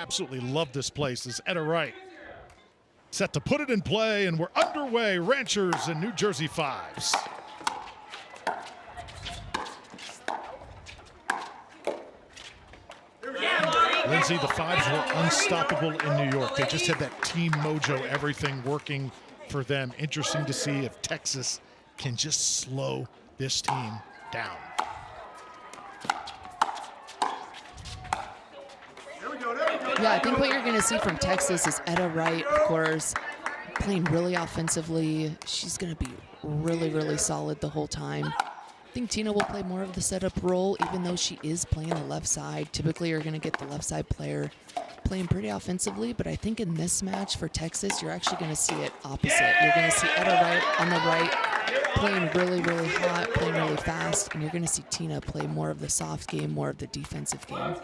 absolutely love this place is Etta Wright. Set to put it in play, and we're underway. Ranchers and New Jersey Fives. Lindsay, the Fives were unstoppable in New York. They just had that team mojo, everything working for them. Interesting to see if Texas can just slow this team down. Yeah, I think what you're going to see from Texas is Etta Wright, of course, playing really offensively. She's going to be really, really solid the whole time. I think Tina will play more of the setup role, even though she is playing the left side. Typically, you're going to get the left side player playing pretty offensively, but I think in this match for Texas, you're actually going to see it opposite. You're going to see Etta Wright on the right playing really, really hot, playing really fast, and you're going to see Tina play more of the soft game, more of the defensive game.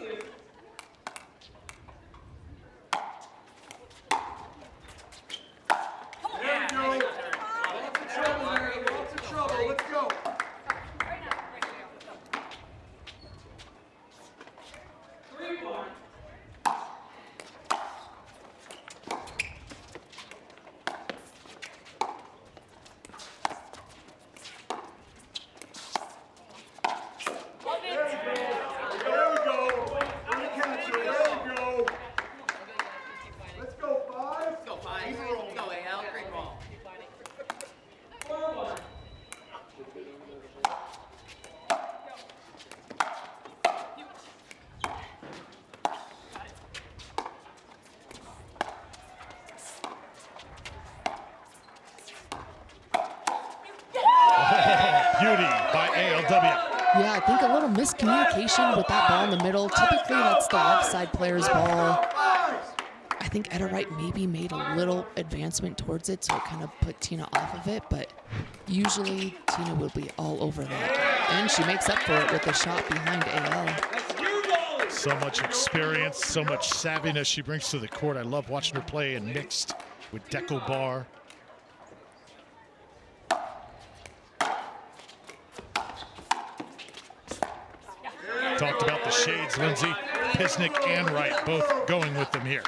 Yeah, I think a little miscommunication with that ball in the middle. Typically, that's the left side player's ball. I think Etta Wright maybe made a little advancement towards it, so it kind of put Tina off of it, but usually Tina will be all over that. And she makes up for it with a shot behind AL. So much experience, so much savviness she brings to the court. I love watching her play in mixed with Deco Bar. Talked about the shades, Lindsay. Pisnick and Wright both going with them here.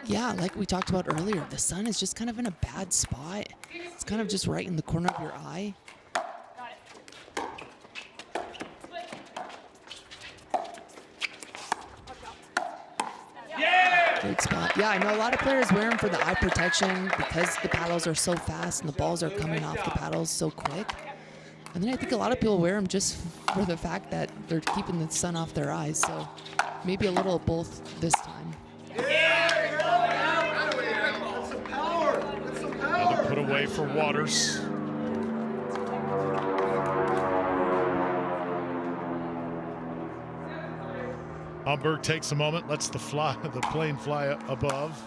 Yeah, like we talked about earlier, the sun is just kind of in a bad spot. It's kind of just right in the corner of your eye. Great spot. Yeah, I know a lot of players wear them for the eye protection because the paddles are so fast and the balls are coming off the paddles so quick. And then I think a lot of people wear them just for the fact that they're keeping the sun off their eyes. So maybe a little of both this time. Another put away for Waters. Humberg takes a moment, lets the plane fly above.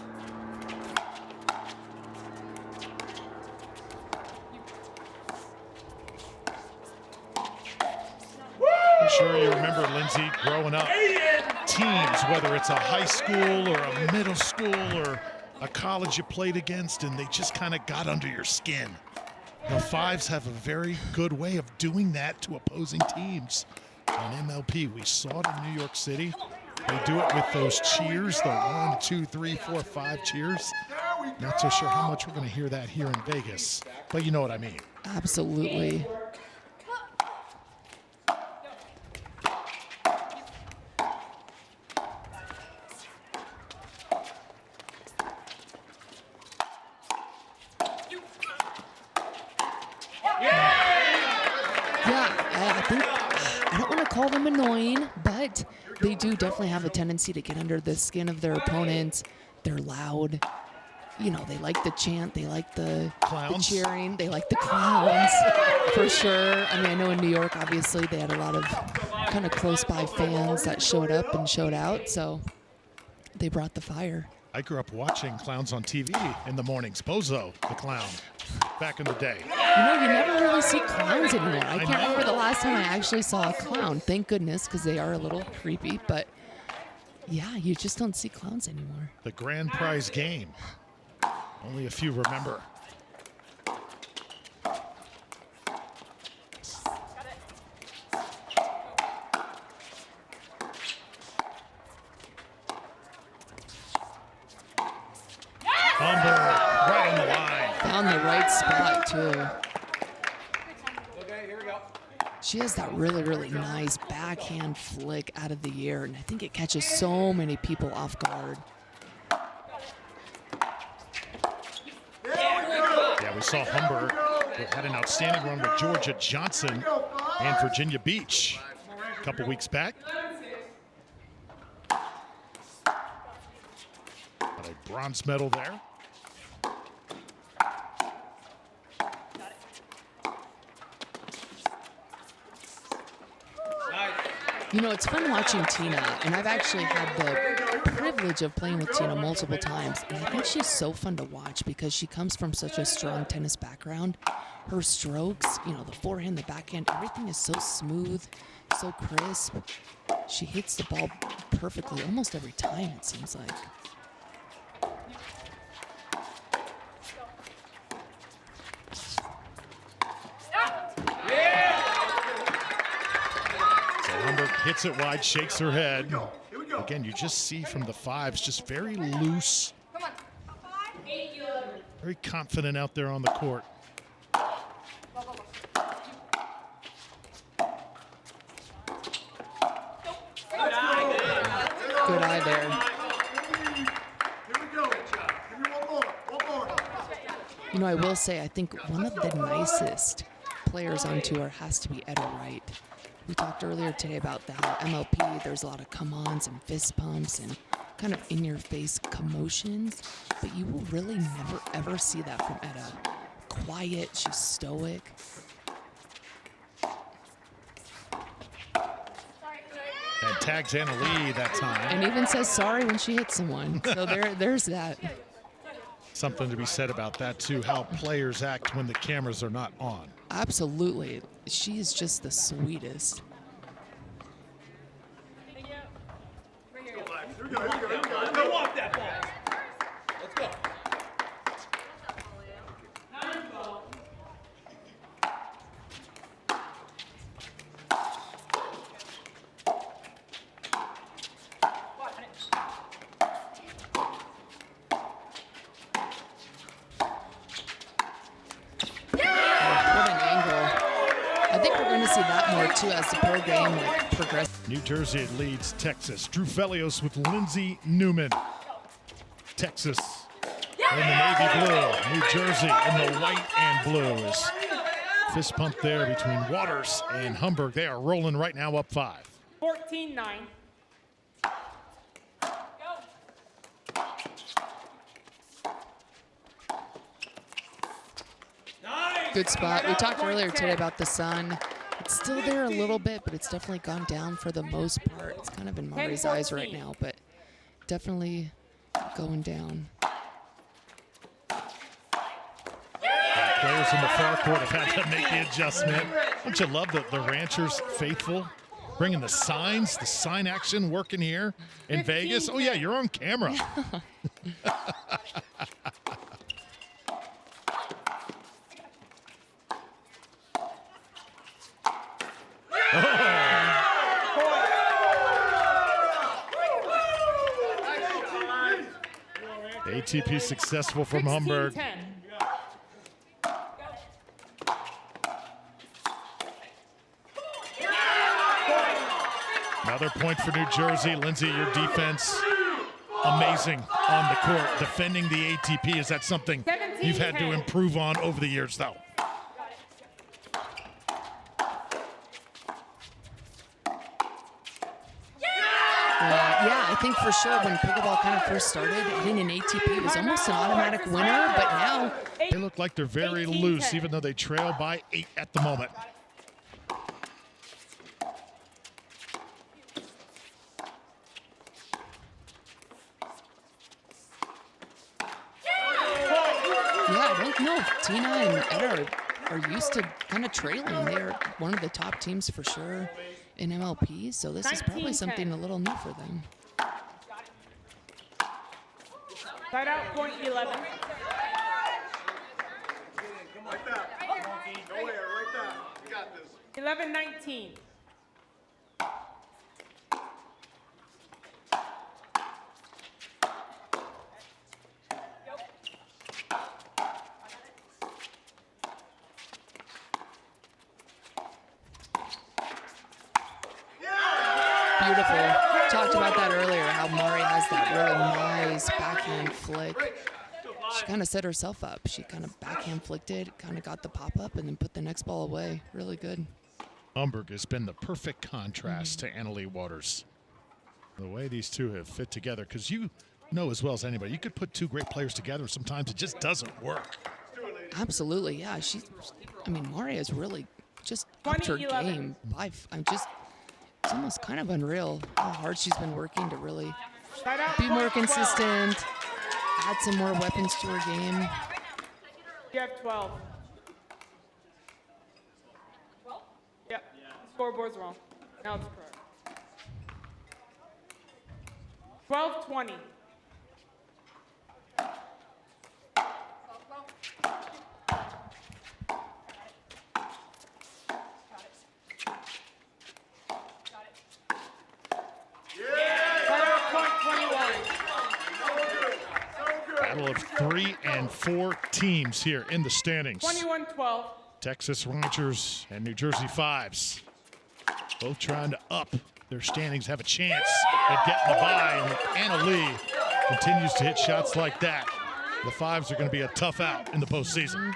I'm sure you remember, Lindsay, growing up, teams, whether it's a high school or a middle school or a college you played against, and they just kind of got under your skin. The Fives have a very good way of doing that to opposing teams. On MLP, we saw it in New York City. They do it with those cheers, the 1, 2, 3, 4, 5 cheers. Not so sure how much we're going to hear that here in Vegas, but you know what I mean. Absolutely. Call them annoying, but they do definitely have a tendency to get under the skin of their opponents. They're loud. You know, they like the chant, they like the cheering, they like the clowns, for sure. I mean, I know in New York, obviously, they had a lot of kind of close by fans that showed up and showed out, so they brought the fire. I grew up watching clowns on TV in the mornings. Bozo, the clown, back in the day. You know, you never really see clowns anymore. I can't remember the last time I actually saw a clown. Thank goodness, because they are a little creepy. But, yeah, you just don't see clowns anymore. The grand prize game. Only a few remember. Humber right on the line. Found the right spot, too. She has that really, really nice backhand flick out of the air, and I think it catches so many people off guard. Yeah, we saw Humber had an outstanding run with Georgia Johnson and Virginia Beach a couple weeks back. Got a bronze medal there. You know, it's fun watching Tina, and I've actually had the privilege of playing with Tina multiple times, and I think she's so fun to watch because she comes from such a strong tennis background. Her strokes, you know, the forehand, the backhand, everything is so smooth, so crisp. She hits the ball perfectly almost every time, it seems like. Hits it wide, shakes her head. Again, you just see from the fives, just very loose. Very confident out there on the court. Good eye there. You know, I will say, I think one of the nicest players on tour has to be Etta Wright. We talked earlier today about how MLP, there's a lot of come-ons and fist pumps and kind of in-your-face commotions, but you will really never, ever see that from Etta. Quiet, she's stoic. And tags Anna Lee that time. And even says sorry when she hits someone. So there's that. Something to be said about that, too, how players act when the cameras are not on. Absolutely. She is just the sweetest. Go off that ball. Let's go. See that more too as the program progresses. New Jersey leads Texas. Drew Felios with Lindsay Newman. Texas in the navy blue. New Jersey in the white and blue. Is fist pump there between Waters and Humber. They are rolling right now up 5. 14-9. Good spot. We talked earlier today about the sun. It's still there a little bit, but it's definitely gone down for the most part. It's kind of in Mari's eyes right now, but definitely going down. Players in the far court have had to make the adjustment. Don't you love the Ranchers faithful bringing the signs, the sign action working here in Vegas? Oh, yeah, you're on camera. ATP successful from Humber. Another point for New Jersey. Lindsay, your defense, amazing on the court. Defending the ATP, is that something you've had to improve on over the years, though? Yeah, I think for sure when pickleball kind of first started, hitting an ATP was almost an automatic winner, but now they look like they're very loose, even though they trail by 8 at the moment. Yeah, I don't know if Tina and Etta are used to kind of trailing. They're one of the top teams for sure in MLP, so this is probably something a little new for them. Side out, point 11. Like that. Go ahead, right there. You got this. 11-19. beautiful. Talked about that earlier, how Mari has that really nice backhand flick. She kind of set herself up. She kind of backhand flicked it, kind of got the pop-up, and then put the next ball away. Really good. Humberg has been the perfect contrast to Annalie Waters. The way these two have fit together, because you know as well as anybody, you could put two great players together, sometimes it just doesn't work. Absolutely, yeah. Mari has really just upped her 20-11. game. It's almost kind of unreal how hard she's been working to really be more consistent, add some more weapons to her game. You have 12. Yep. Scoreboard's wrong. Now it's correct. 12-20. Battle of 3 and 4 teams here in the standings. 21-12. Texas Rangers and New Jersey Fives, both trying to up their standings, have a chance at getting the bye. And Anna Lee continues to hit shots like that. The Fives are going to be a tough out in the postseason.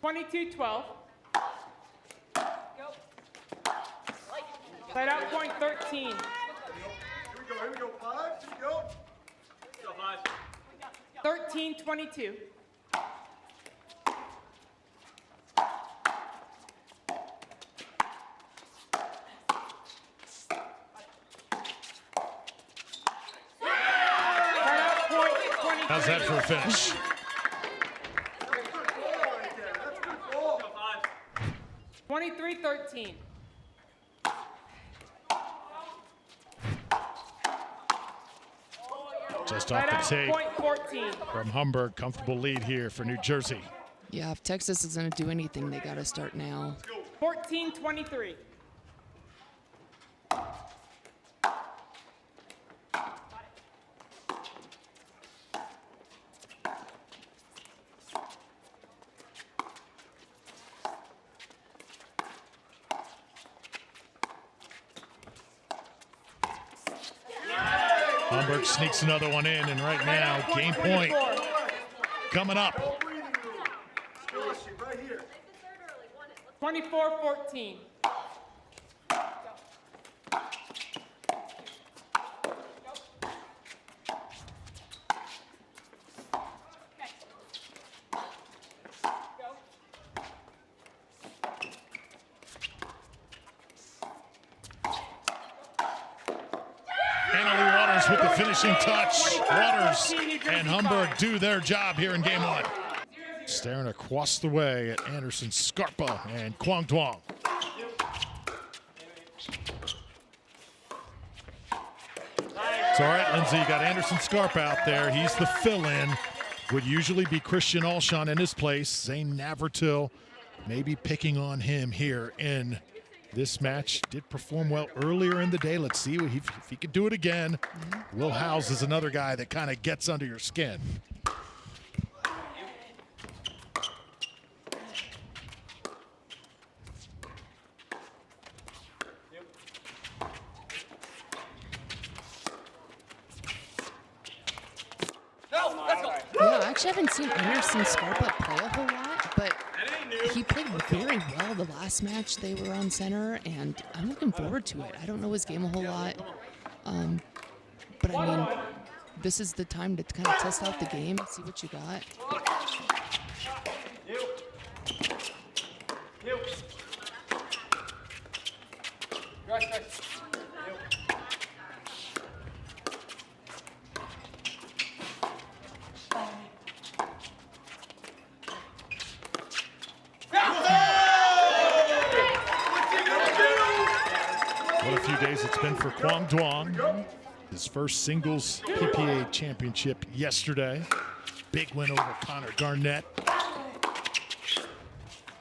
22-12. Side out point 13. Here we go, 5, here we go. 13-22. How's that for a finish? 23-13. Just off the take Point 14. from Humberg. Comfortable lead here for New Jersey. Yeah, if Texas is going to do anything, they got to start now. 14-23. Humberg sneaks another one in, and right now, game point coming up. Right here. 24-14. Annalie Waters with the finishing touch. Waters and Humberg do their job here in game one. Staring across the way at Anderson Scarpa and Quang Duong. It's all right, Lindsay. You got Anderson Scarpa out there. He's the fill-in. Would usually be Christian Alshon in his place. Zane Navratil maybe picking on him here in this match. Did perform well earlier in the day. Let's see if he could do it again. Will Howes is another guy that kind of gets under your skin. Yeah, I actually haven't seen Anderson Scarpa play a whole lot, but he played very well the last match they were on center, and I'm looking forward to it. I don't know his game a whole lot, but I mean, this is the time to kind of test out the game and see what you got. What a few days it's been for Quang Duong. His first singles PPA championship yesterday. Big win over Connor Garnett.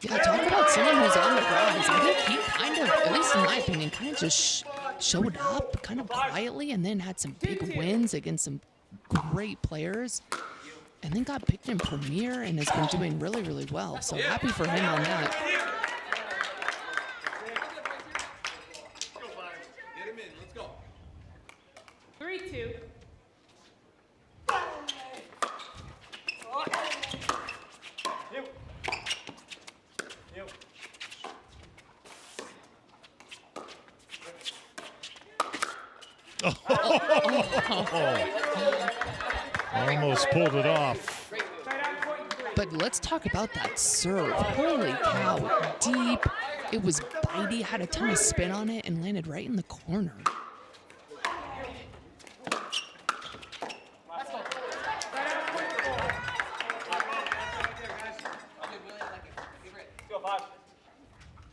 Yeah, talk about someone who's on the rise. I think he kind of, at least in my opinion, kind of just showed up kind of quietly and then had some big wins against some great players. And then got picked in Premier and has been doing really, really well. So happy for him on that. 3-2. Almost pulled it off. But let's talk about that serve. Holy cow, deep. It was bitey, had a ton of spin on it, and landed right in the corner. Go 5.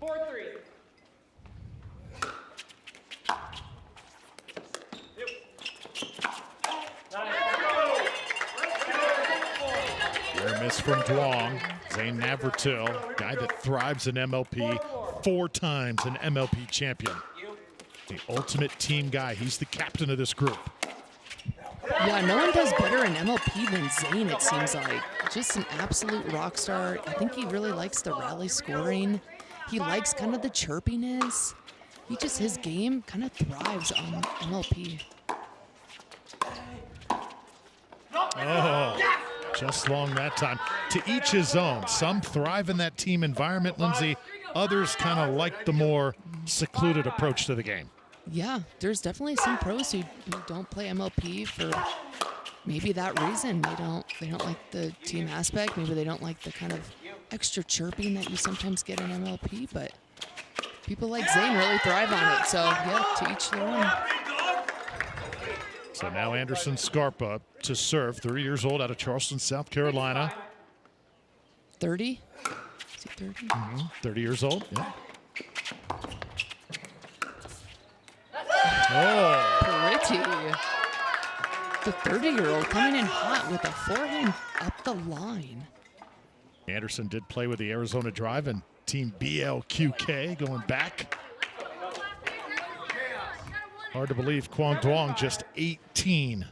4-3. Fair miss from Duong. Zane Navratil, guy that thrives in MLP, 4 times an MLP champion. The ultimate team guy. He's the captain of this group. Yeah, no one does better in MLP than Zane, it seems like. Just an absolute rock star. I think he really likes the rally scoring. He likes kind of the chirpiness. His game kind of thrives on MLP. Oh, just long that time. To each his own. Some thrive in that team environment, Lindsay. Others kind of like the more secluded approach to the game. Yeah, there's definitely some pros who don't play MLP for maybe that reason. They don't like the team aspect. Maybe they don't like the kind of extra chirping that you sometimes get in MLP. But people like Zane really thrive on it. So yeah, to each their own. So now Anderson Scarpa to serve, 30 years old, out of Charleston, South Carolina. 30? Is he 30? 30 years old, yeah. Oh, Pretty. The 30-year-old coming in hot with a forehand up the line. Anderson did play with the Arizona Drive and Team BLQK going back. Hard to believe Quang Duong just 18.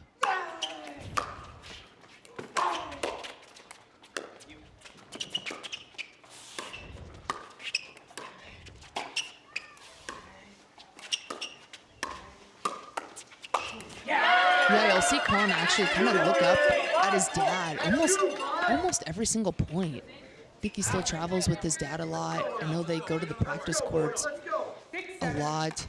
Yeah, you'll see Quang actually kind of look up at his dad almost every single point. I think he still travels with his dad a lot. I know they go to the practice courts a lot.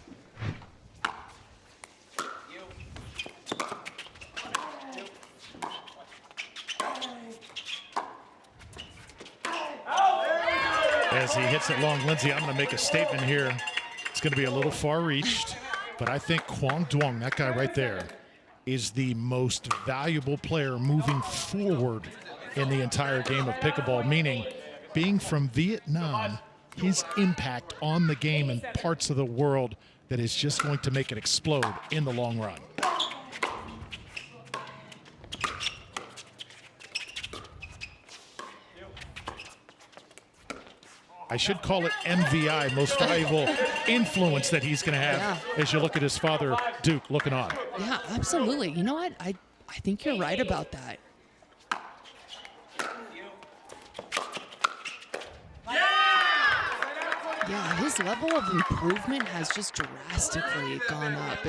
As he hits it long, Lindsay, I'm going to make a statement here. It's going to be a little far-reached, but I think Quang Duong, that guy right there, is the most valuable player moving forward in the entire game of pickleball, meaning being from Vietnam, his impact on the game in parts of the world that is just going to make it explode in the long run. I should call it MVI, most valuable influence that he's going to have as you look at his father, Duke, looking on. Yeah, absolutely. You know what? I think you're right about that. Yeah, his level of improvement has just drastically gone up.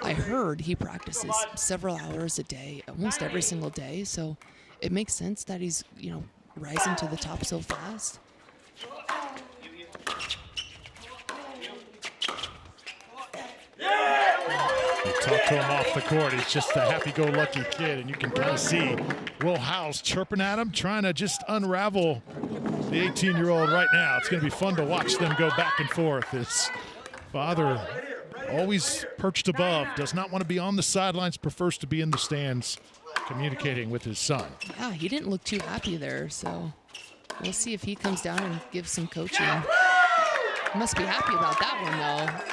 I heard he practices several hours a day, almost every single day. So it makes sense that he's, rising to the top so fast. You talk to him off the court. He's just a happy-go-lucky kid, and you can kind of see Will Howes chirping at him, trying to just unravel the 18-year-old right now. It's going to be fun to watch them go back and forth. His father, always perched above, does not want to be on the sidelines, prefers to be in the stands communicating with his son. Yeah, he didn't look too happy there, so we'll see if he comes down and gives some coaching. He must be happy about that one, though.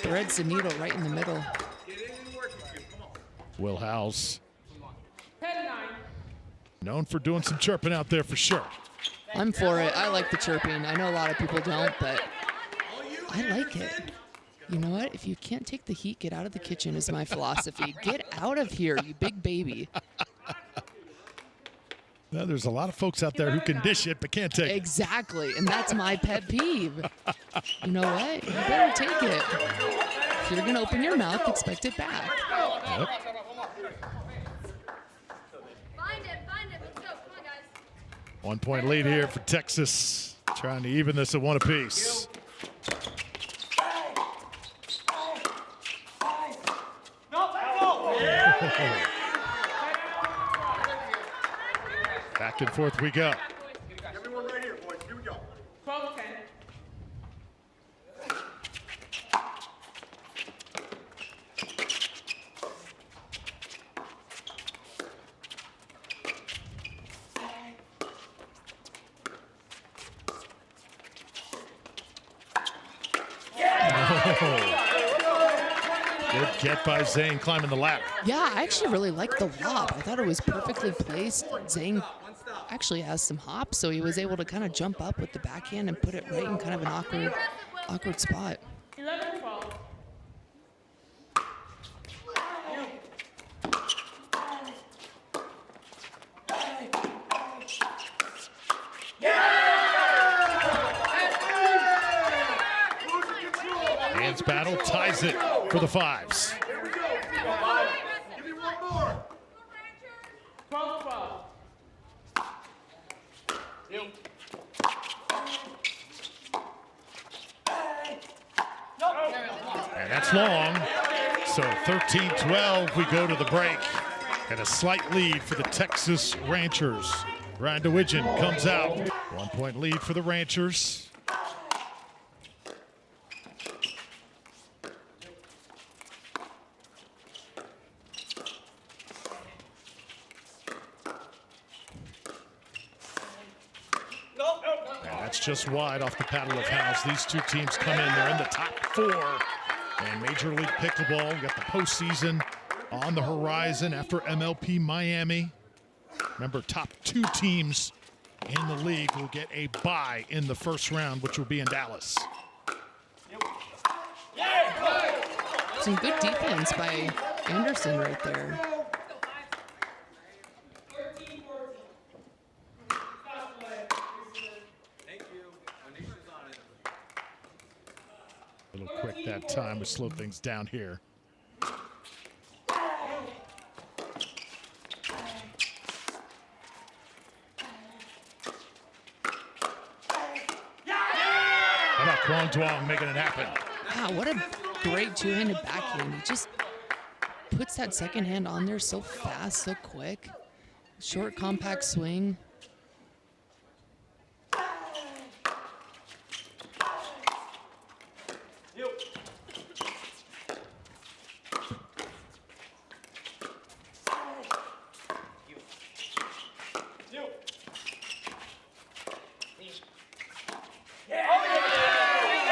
Threads the needle right in the middle. Will Howes, 10-9. known for doing some chirping out there for sure. I'm for it. I like the chirping. I know a lot of people don't, but I like it. You know what? If you can't take the heat, get out of the kitchen is my philosophy. Get out of here, you big baby. Well, there's a lot of folks out there who can dish it but can't take it. Exactly, and that's my pet peeve. You know what? You better take it. If you're going to open your mouth, expect it back. Yep. Find him, let's go, come on guys. 1 point lead here for Texas, trying to even this at one apiece. Back and forth we go. Everyone right here, boys. Here we go. 12-10. Good get by Zane climbing the ladder. Yeah, I actually really liked the lob. I thought it was perfectly placed. Zane actually has some hops, so he was able to kind of jump up with the backhand and put it right in kind of an awkward spot. 11-12. Hands battle, ties it for the fives. Here we go. Give me one more. 12-12. And that's long. So 13-12, we go to the break. And a slight lead for the Texas Ranchers. Ryan DeWidgeon comes out. 1 point lead for the Ranchers. And that's just wide off the paddle of House. These two teams come in, they're in the top four. And Major League Pickleball, got the postseason on the horizon after MLP Miami. Remember, top two teams in the league will get a bye in the first round, which will be in Dallas. Some good defense by Anderson right there. A little quick that time, we slow things down here. How about Kwon Duong making it happen? Wow, what a great two-handed backhand. He just puts that second hand on there so fast, so quick. Short, compact swing.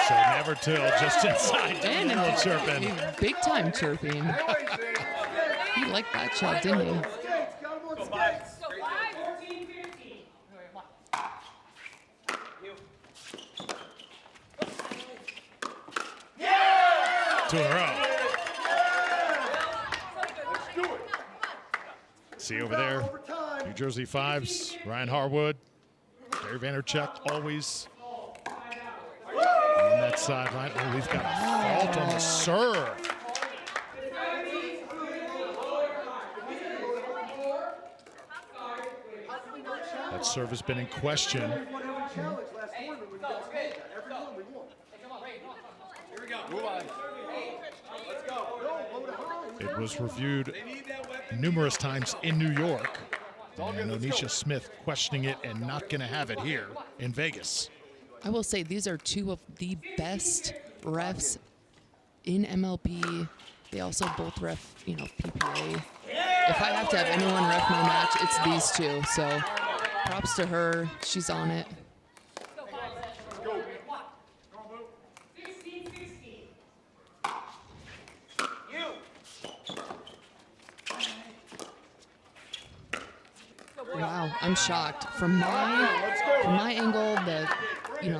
So never till, just inside. And a little chirping. big time chirping. He liked that shot, didn't he? Two in a row. See over there, New Jersey Fives, Ryan Harwood, Barry Vanderchuck, always on that sideline. Oh, we've got a fault on the serve. That serve has been in question. It was reviewed numerous times in New York. And Onisha Smith questioning it and not going to have it here in Vegas. I will say these are two of the best refs in MLP. They also both ref, PPA. If I have to have anyone ref my match, it's these two. So props to her. She's on it. Wow, I'm shocked. From my angle,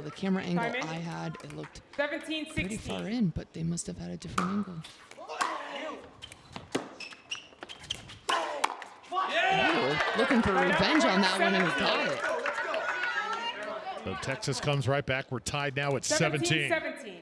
the camera angle I had, it looked pretty far in, but they must have had a different angle. Ooh, looking for revenge on that one, and we got it. So Texas comes right back. We're tied now at 17. 17.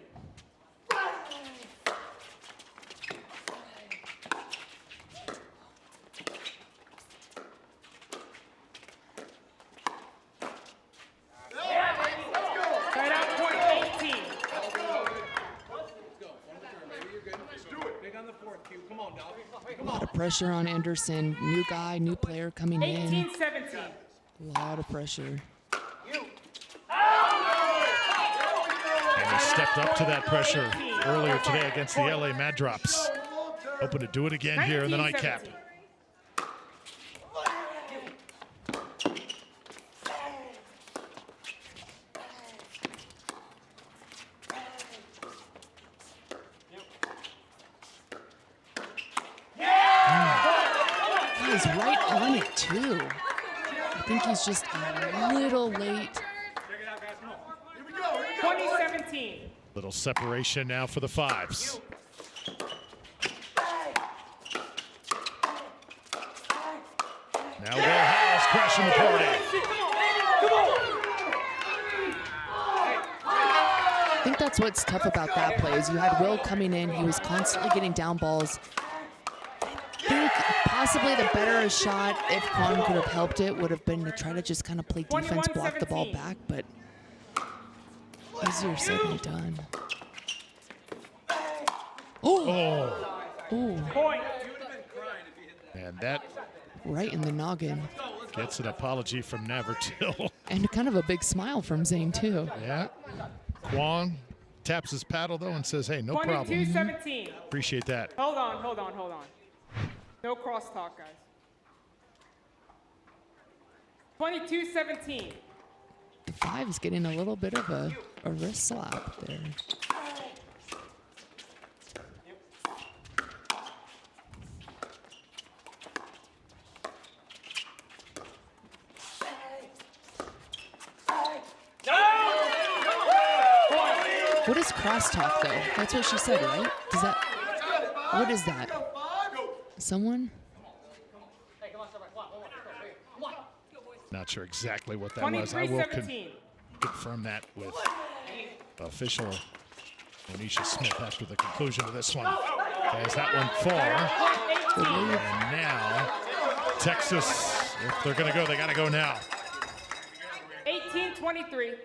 A lot of pressure on Anderson. New guy, new player coming in. 18-17. A lot of pressure. And he stepped up to that pressure earlier today against the LA Mad Drops. Hoping to do it again here in the nightcap. He's right on it too. I think he's just a little late. 20-17. Little separation now for the fives. Now Will Howell's crashing the party. I think that's what's tough about that play is you had Will coming in. He was constantly getting down balls. I think possibly the better shot, if Quan could have helped it, would have been to try to just kind of play defense, block the ball back, but easier said than done. Oh! Point. And that Right in the noggin. gets an apology from Navratil. And kind of a big smile from Zane, too. Yeah. Quan taps his paddle, though, and says, hey, no problem. 22-17. Appreciate that. Hold on. No crosstalk, guys. 22-17. The five's getting a little bit of a wrist slap there. What is crosstalk, though? That's what she said, right? Does that? What is that? Someone? Not sure exactly what that was. I will 23-17. confirm that with official Monisha Smith after the conclusion of this one. Has that one far. And now, Texas, if they're going to go, they got to go now. 18-23.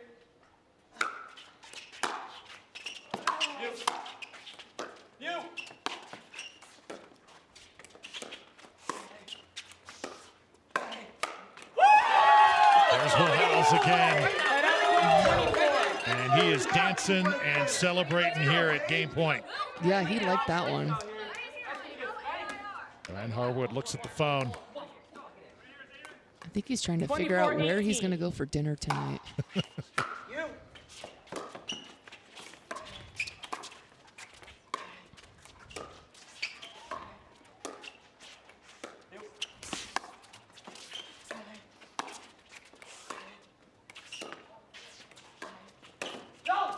There's Will Howells again. And he is dancing and celebrating here at game point. Yeah, he liked that one. Ryan Harwood looks at the phone. I think he's trying to figure out where he's going to go for dinner tonight.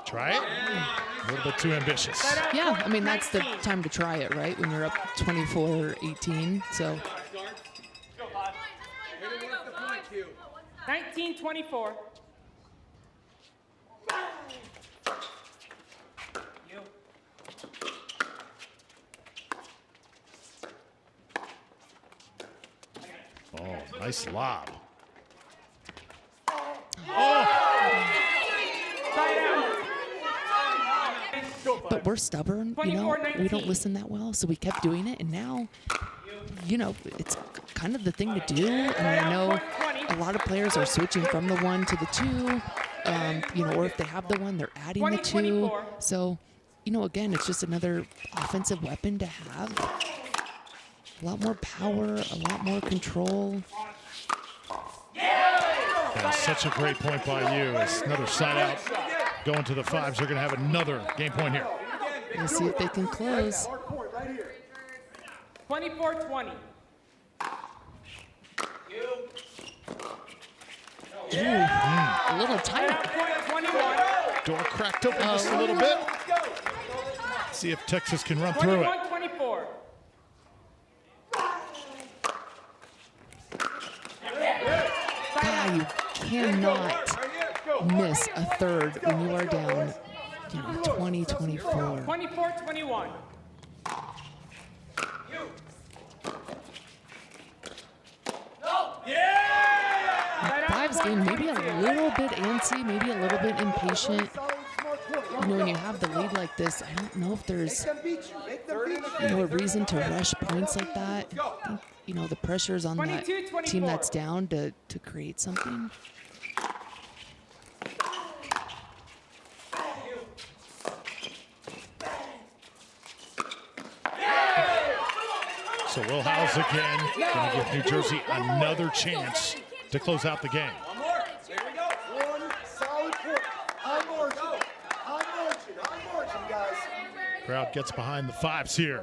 Try it? A little bit too ambitious. Yeah, I mean, that's the time to try it, right? When you're up 24-18, so. 19-24. Oh, nice lob. But we're stubborn, you know, we don't listen that well, so we kept doing it, and now, you know, it's kind of the thing to do. I mean, I know a lot of players are switching from the 1 to the 2, you know, or if they have the 1, they're adding the 2. So, you know, again, it's just another offensive weapon to have. A lot more power, a lot more control. That's such a great point by you. It's another side out. Going to the fives, they're going to have another game point here. We'll see if they can close. 24-20. Ooh, a little tight. 21. Door cracked open just a little bit. See if Texas can run through it. 21-24. God, you cannot miss a third when you are down, you know, 20-24. 24-21. Fives game, maybe a little bit antsy, maybe a little bit impatient. you know, when you have the lead like this, I don't know if there's, you know, a reason to rush points like that. I think, you know, the pressure's on that team that's down to create something. So Will Howes again, going to give New Jersey another chance to close out the game. One more. There we go. One solid point. On margin. On margin, guys. Crowd gets behind the fives here.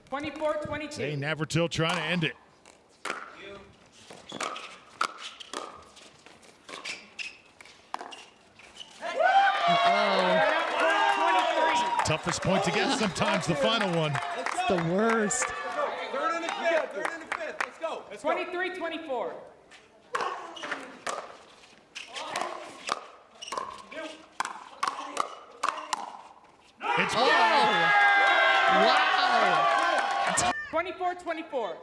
24-22. Zane Navratil trying to end it. Toughest point to get sometimes, the final one. It's the worst. Third and a fifth. Let's go. 23-24. It's Wow. 24-24.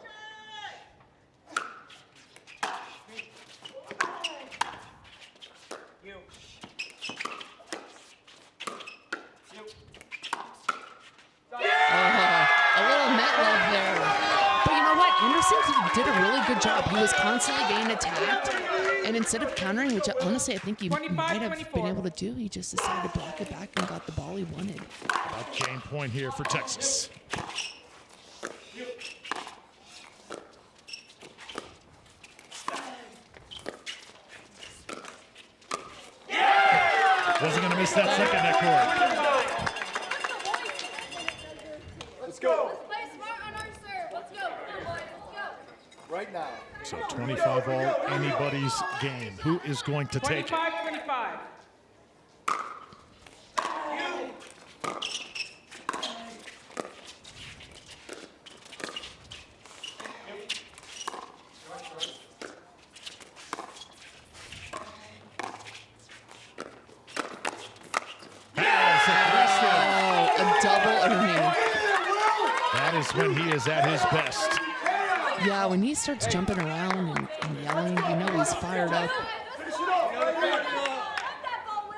A little net love there. But you know what? Anderson did a really good job. He was constantly getting attacked. And instead of countering, which honestly I think he might have been able to do, he just decided to block it back and got the ball he wanted. about game point here for Texas. Wasn't going to miss that second net court. Let's go. Let's play smart on our serve. Let's go. Come on, boys. Let's go. Right now. So 25 all, anybody's game. Who is going to take it? 25-25. That is when he is at his best. Yeah, when he starts jumping around and yelling, you know he's fired up.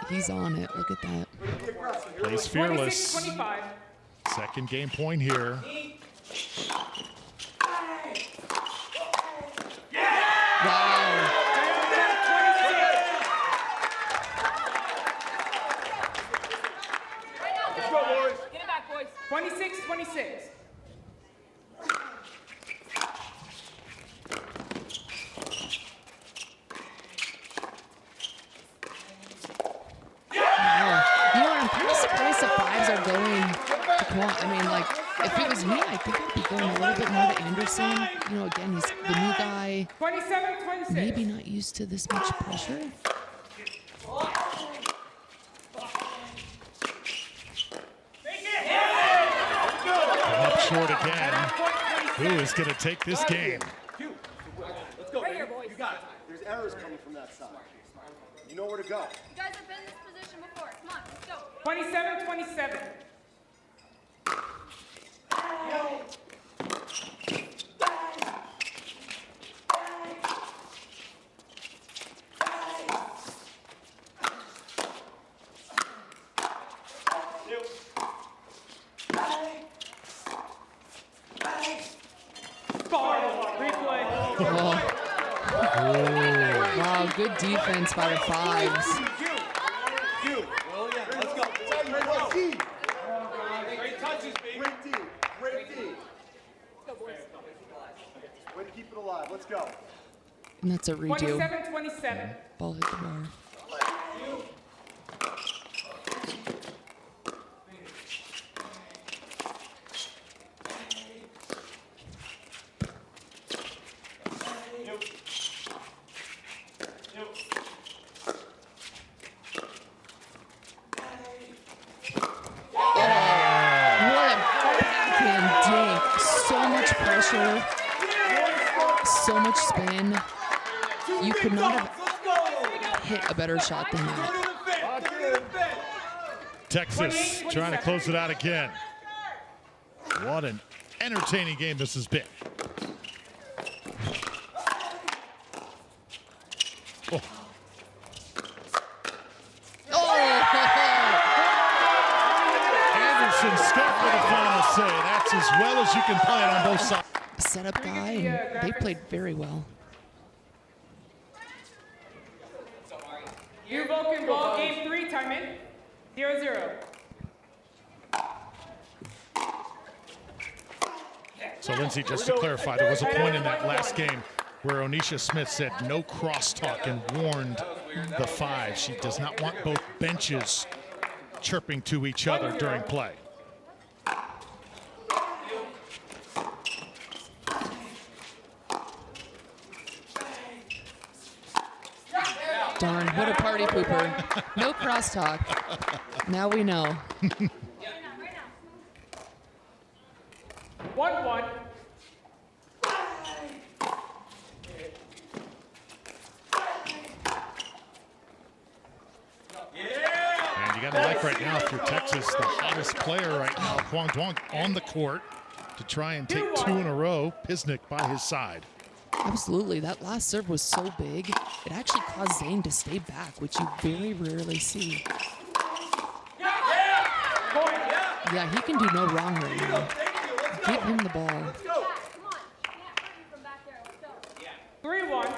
He's on it. Look at that. Plays fearless. 26-25. Second game point here. Wow. Let's go, boys. Get it back, boys. 26-26. You know, I'm kind of surprised the fives are going to Quan. I mean, like, if it was me, I think I'd be going a little bit more to Anderson. You know, again, he's the new guy. 27-26. Maybe not used to this much pressure. Up short again. Who is going to take this game? Let's go, baby. You got it. There's errors coming from that side. You know where to go. You guys have been in this position before. Come on, let's go. 27-27. Wow, good defense by the fives. Let's go. Great touches, baby. Great D. Great D. Way to keep it alive. Let's go. And that's a redo. 27-27. Ball hit the bar. So much spin. You could not have hit a better shot than that. Texas trying to close it out again. What an entertaining game this has been. Oh. you can play it on both sides. Setup guy, and they played very well. New Vulcan ball, game 3, time in. 0-0. So Lindsay, just to clarify, there was a point in that last game where Onisha Smith said no crosstalk and warned the five. She does not want both benches chirping to each other during play. Darn, what a party pooper. No crosstalk. Now we know. 1-1. And you got to like right now, if you're Texas, the hottest player right now, Kwang Duong, on the court to try and take 2 in a row. Pisnik by his side. Absolutely. That last serve was so big, it actually caused Zane to stay back, which you very rarely see. Yeah, he can do no wrong right now. Give him the ball. 3-1.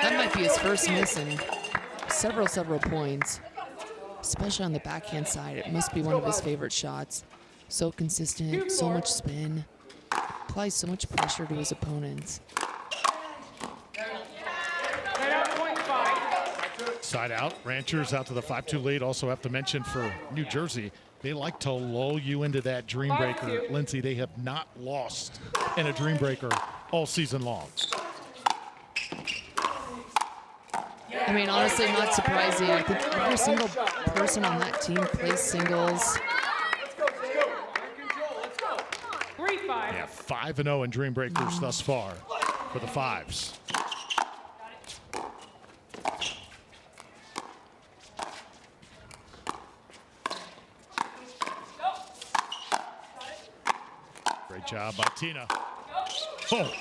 That might be his first miss in several points, especially on the backhand side. It must be one of his favorite shots. So consistent, so much spin, applies so much pressure to his opponents. Side out, Ranchers out to the 5-2 lead. Also have to mention for New Jersey, they like to lull you into that dream breaker. Lindsay, they have not lost in a dream breaker all season long. I mean, honestly, not surprising. I think every single person on that team plays singles. Yeah, 5-0 in dream breakers thus far for the Fives. Great job by Tina. Oh.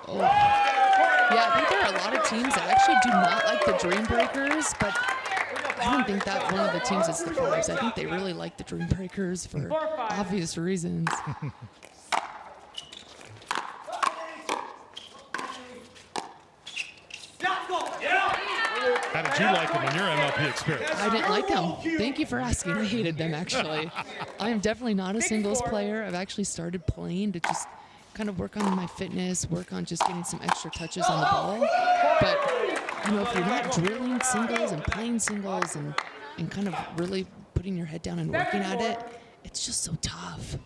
Oh. Yeah, I think there are a lot of teams that actually do not like the Dream Breakers, but I don't think that one of the teams is the Fives. I think they really like the Dream Breakers for obvious reasons. How did you like them in your MLP experience? I didn't like them. Thank you for asking. I hated them, actually. I am definitely not a singles player. I've actually started playing to just kind of work on my fitness, work on just getting some extra touches on the ball. But, you know, if you're not drilling singles and playing singles and kind of really putting your head down and working at it, it's just so tough.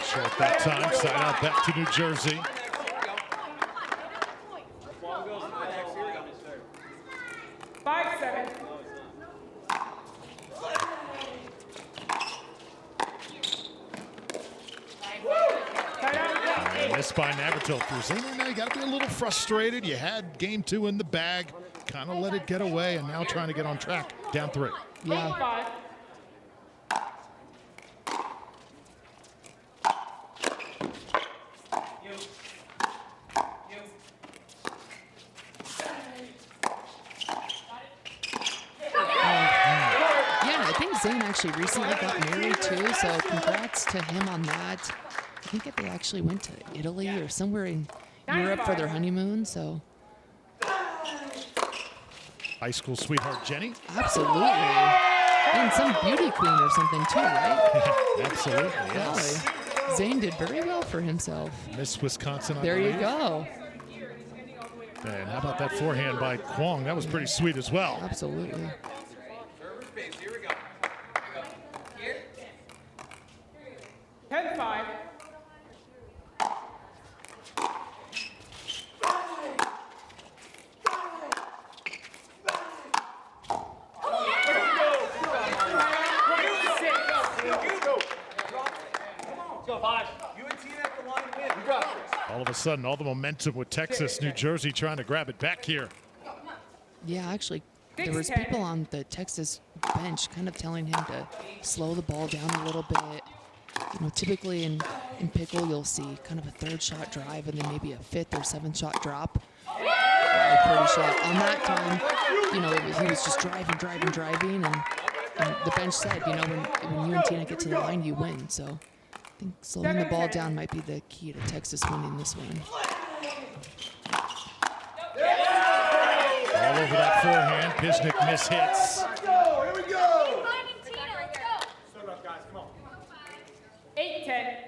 Short that time, side out back to New Jersey. Missed by Navratil. If you're saying now you got to be a little frustrated. You had game 2 in the bag, kind of let it get away, and now trying to get on track. Down 3. Yeah. Zane actually recently got married too, so congrats to him on that. I think that they actually went to Italy or somewhere in Europe for their honeymoon, so. High school sweetheart Jenny. Absolutely. And some beauty queen or something too, right? Absolutely, yes. Golly. Zane did very well for himself. Miss Wisconsin, I There believe. you go. And how about that forehand by Kwong? That was pretty sweet as well. Absolutely. 10-5. All of a sudden, all the momentum with Texas, New Jersey trying to grab it back here. Yeah, actually, there was people on the Texas bench kind of telling him to slow the ball down a little bit. You know, typically in pickle, you'll see kind of a third shot drive and then maybe a fifth or seventh shot drop. Pretty shot. On that time, you know, he was just driving, and the bench said, you know, when you and Tina get to the line, you win. So I think slowing the ball down might be the key to Texas winning this one. All over that forehand, Pisnik mishits. Let's go. Here we go. 8-10.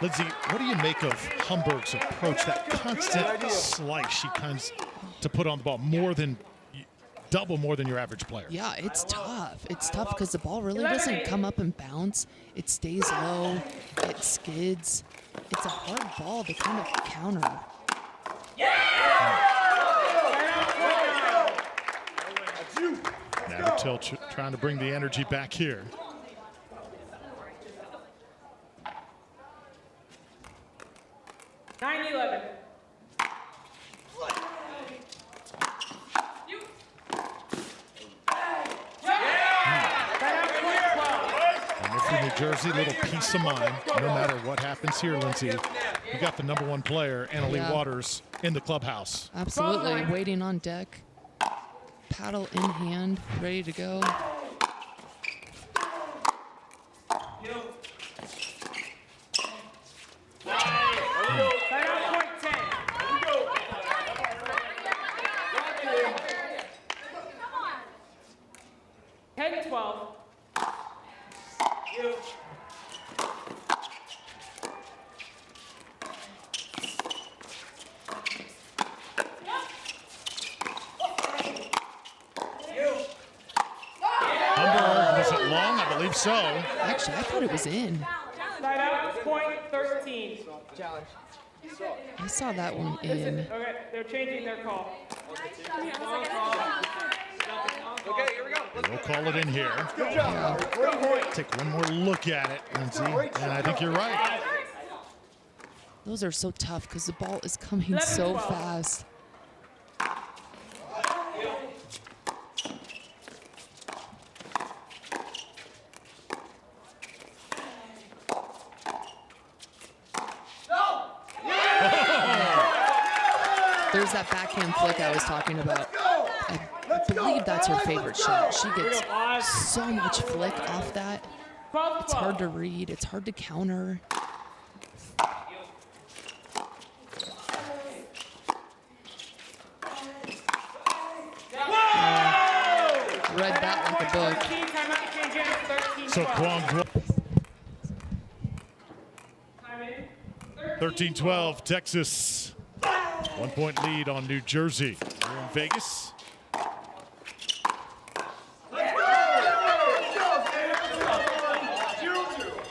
Lindsay, what do you make of Humberg's approach, that constant slice she comes to put on the ball, double more than your average player? Yeah, it's tough. It's tough because the ball really doesn't come up and bounce. It stays low. It skids. It's a hard ball to kind of counter. Navratil trying to bring the energy back here. 9-11. And for New Jersey, little peace of mind. No matter what happens here, Lindsay, you got the #1 player, Annalie Waters, in the clubhouse. Absolutely, waiting on deck. Paddle in hand, ready to go. So actually, I thought it was in. Side out, point 13. Challenge. I saw that one in. Okay, they're changing their call. Okay, here we go. We'll call it in here. Take one more look at it, Lindsay, and I think you're right. Those are so tough because the ball is coming so fast. There's that backhand flick I was talking about. I believe that's her favorite shot. She gets so much flick off that. It's hard to read. It's hard to counter. Read that like a book. So Kwong 13-12, Texas. 1-point lead on New Jersey. We're in Vegas.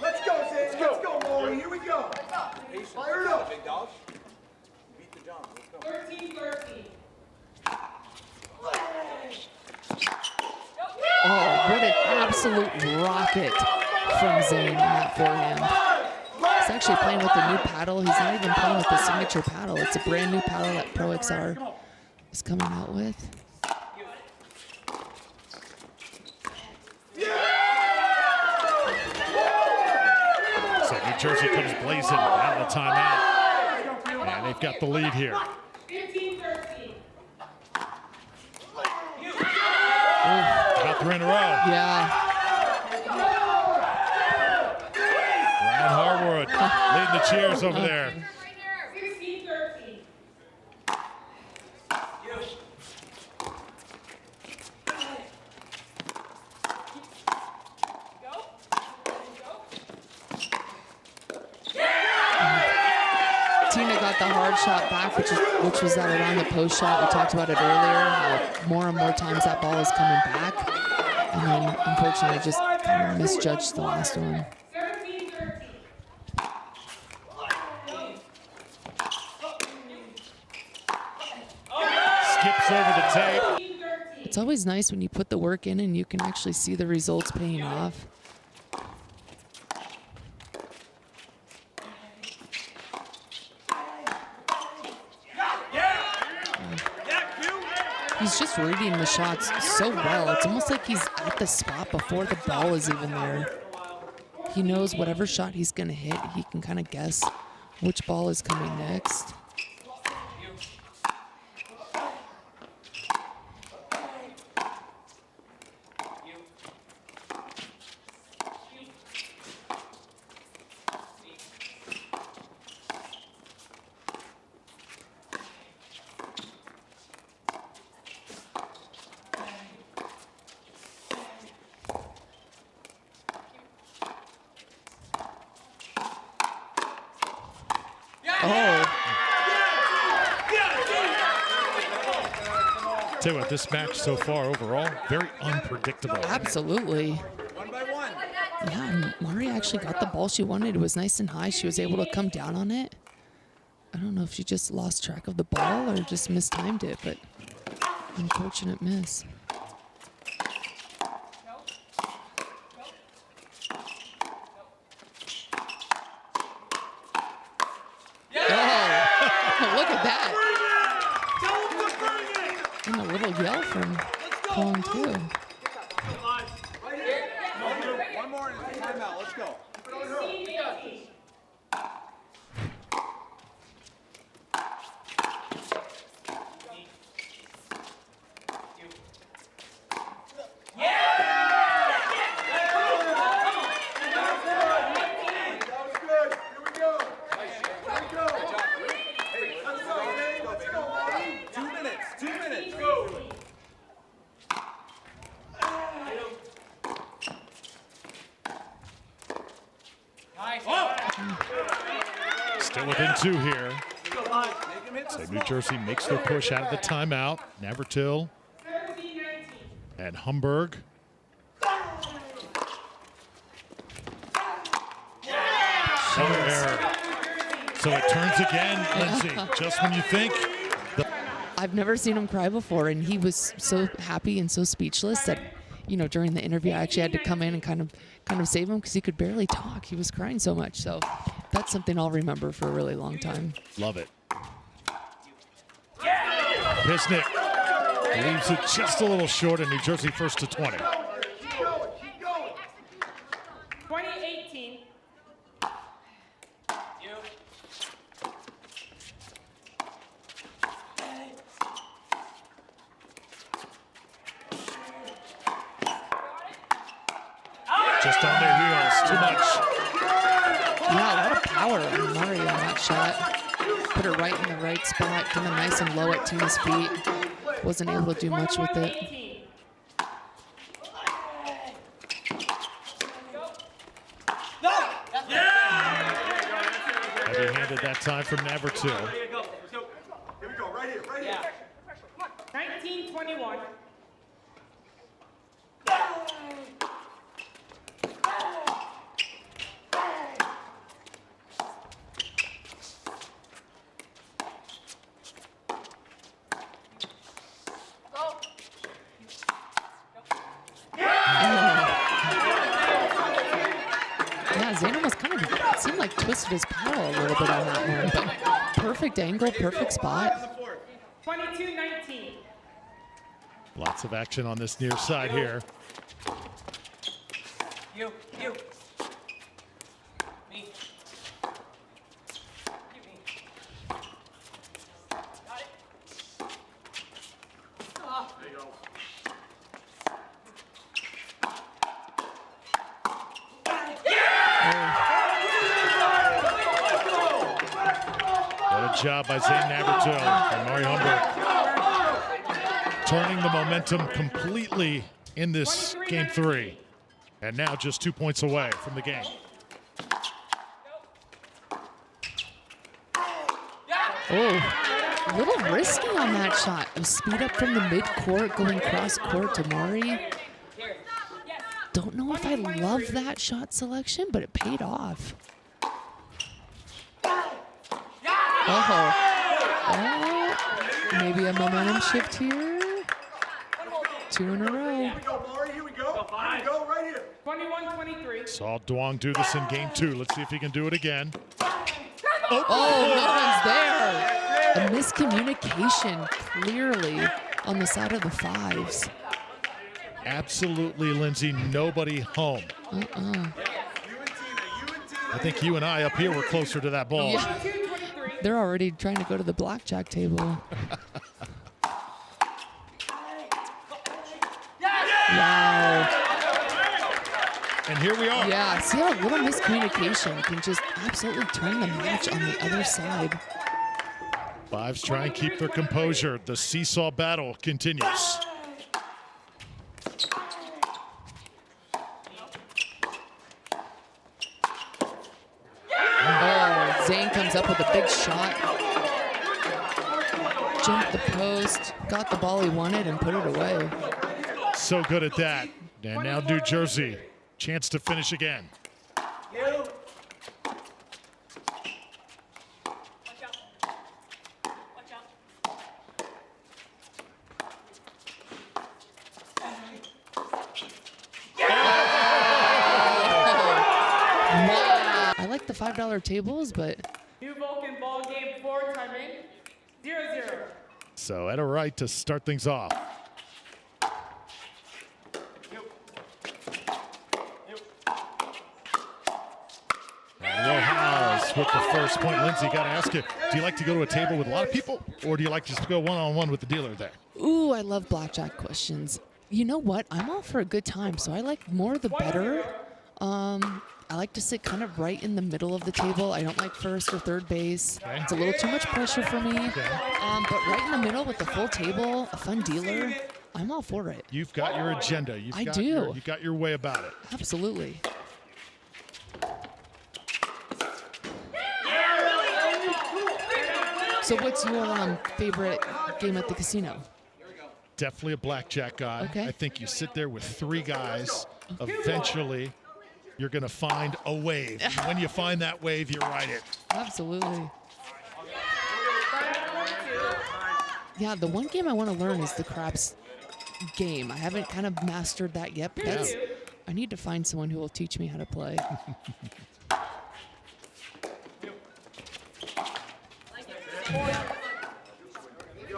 Let's go, Molly. Here we go. Fire it up. Big dog. Beat the jump. Let's go. 13-13. Oh, what an absolute rocket from Zane in that forehand. He's actually playing with a new paddle. He's not even playing with the signature paddle. It's a brand new paddle that Pro XR is coming out with. So New Jersey comes blazing out of the timeout. And they've got the lead here. 15-13. About 3 in a row. Yeah. Ryan Harwood leading the cheers over there. 16-13. got the hard shot back, which was that around the post shot. We talked about it earlier, how more and more times that ball is coming back. And then, unfortunately, just kind of misjudged the last one. Skips over the tape. It's always nice when you put the work in and you can actually see the results paying off. He's just reading the shots so well. It's almost like he's at the spot before the ball is even there. He knows whatever shot he's going to hit, he can kind of guess which ball is coming next. Tell you what, this match so far overall, very unpredictable. Absolutely. One by one. Yeah, and Mari actually got the ball she wanted. It was nice and high. She was able to come down on it. I don't know if she just lost track of the ball or just mistimed it, but unfortunate miss. Oh, look at that. And a little yell from Colin, too. One more and it's a timeout. Let's go. Still within two here. So New Jersey makes their push out of the timeout. Navratil and Humberg. Another error. So it turns again, Lindsay. Just when you think. I've never seen him cry before, and he was so happy and so speechless that, you know, during the interview, I actually had to come in and kind of save him because he could barely talk. He was crying so much. So that's something I'll remember for a really long time. Love it. Pisnik leaves it just a little short, and New Jersey first to 20. 2018. Just on their heels, too much. Yeah, a lot of power on Mari on that shot. Put it right in the right spot, kind of nice and low at Tina's feet. Wasn't able to do much with it. Heavy-handed that time from Navratil. Here we go, right here, right here. 1921. Twisted his paddle a little bit on that one, but perfect angle, perfect spot. 22-19. Lots of action on this near side here. You. Me. Got it. There you go. What a job by Zane Navratil and Mari Humberg. Turning the momentum completely in this game 3. And now just 2 points away from the game. Oh, a little risky on that shot. A speed up from the mid-court, going cross-court to Mari. Don't know if I love that shot selection, but it paid off. Maybe a momentum shift here. 2 in a row. Here we go, Mari. Here we go. Here we go, right here. 21-23. Saw Duong do this in game 2. Let's see if he can do it again. Oh, no one's there. A miscommunication, clearly, on the side of the 5s. Absolutely, Lindsay, nobody home. I think you and I up here were closer to that ball. Yeah. They're already trying to go to the blackjack table. Wow. And here we are. Yeah, see how a little miscommunication can just absolutely turn the match on the other side. 5s try and keep their composure. The seesaw battle continues. Oh, Zane comes up with a big shot. Jumped the post, got the ball he wanted, and put it away. So good at that. And now New Jersey, chance to finish again. I like the $5 tables, but New Vulcan ball game 4, time in. 0-0. So at a right to start things off. And Will House with the first point. Lindsay, got to ask you, do you like to go to a table with a lot of people, or do you like to just go one-on-one with the dealer there? ooh, I love blackjack questions. You know what? I'm all for a good time, so I like more the better. I like to sit kind of right in the middle of the table. I don't like first or third base. Okay. It's a little too much pressure for me. Okay. But right in the middle with the full table, a fun dealer, I'm all for it. You've got your agenda. You've got your way about it. Absolutely. So what's your favorite game at the casino? Definitely a blackjack guy. Okay. I think you sit there with 3 guys. Eventually, you're going to find a wave. And when you find that wave, you ride it. Absolutely. Yeah, the one game I want to learn is the craps game. I haven't kind of mastered that yet, but that's, I need to find someone who will teach me how to play.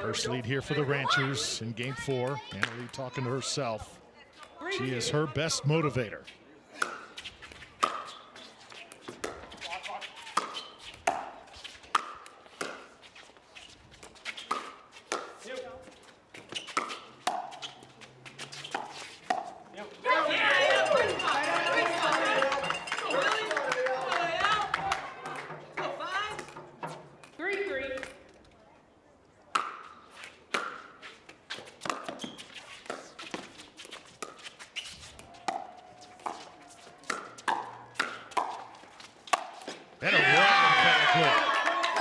First lead here for the Ranchers in game 4. Annalie talking to herself. She is her best motivator.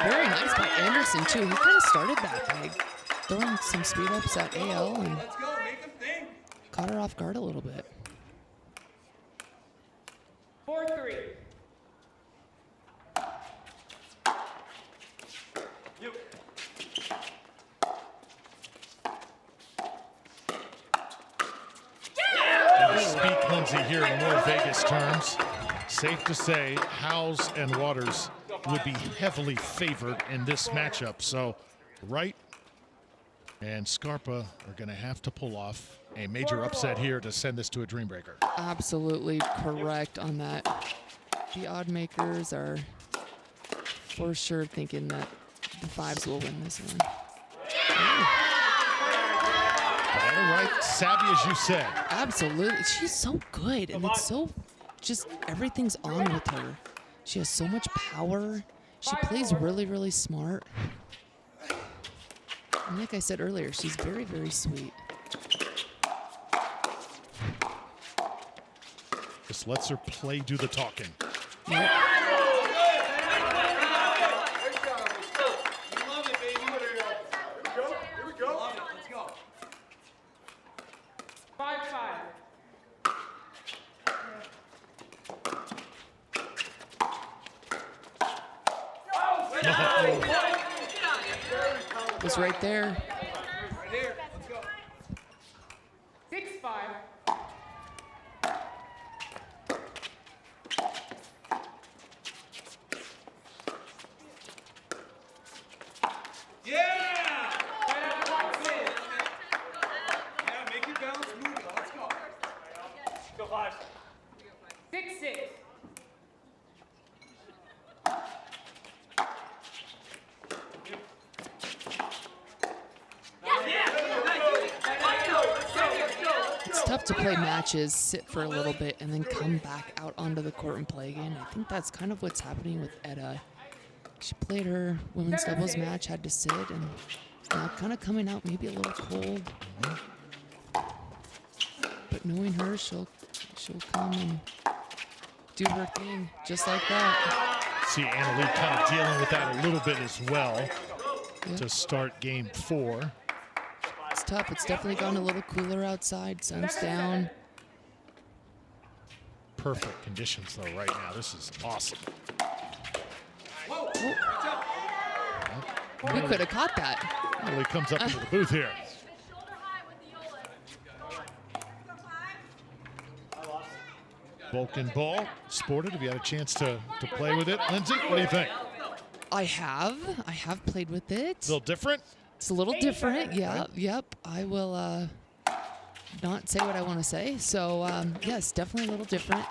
Very nice by Anderson, too. He kind of started that by throwing some speed ups at AL and caught her off guard a little bit. 4-3. Speak, Lindsay, here in more Vegas terms. Safe to say, Howes and Waters would be heavily favored in this matchup. So Wright and Scarpa are going to have to pull off a major upset here to send this to a dream breaker. Absolutely correct on that. The odd makers are for sure thinking that the 5s will win this one. All right, savvy as you said. Absolutely. She's so good, and it's so just everything's on with her. She has so much power. She plays really, really smart. And like I said earlier, she's very, very sweet. Just lets her play do the talking. Yep. was right there. Right here. Let's go. 6-5. Yeah! Yeah, make it bounce, move it. Let's go. Go 5. 6-6. It's tough to play matches, sit for a little bit, and then come back out onto the court and play again. I think that's kind of what's happening with Etta. She played her women's doubles match, had to sit, and is now kind of coming out maybe a little cold. But knowing her, she'll come and do her thing just like that. See Anna Lee kind of dealing with that a little bit as well Yep. to start game 4. It's tough. It's definitely gone a little cooler outside. Sun's down. Perfect conditions though right now. This is awesome. We could have caught that. Anna Lee comes up into the booth here. Shoulder high with the Yola. Vulcan ball sported. Have you had a chance to play with it? Lindsay, what do you think? I have played with it. A little different? It's a little different. Yeah, yep. I will not say what I want to say. So, yes, definitely a little different.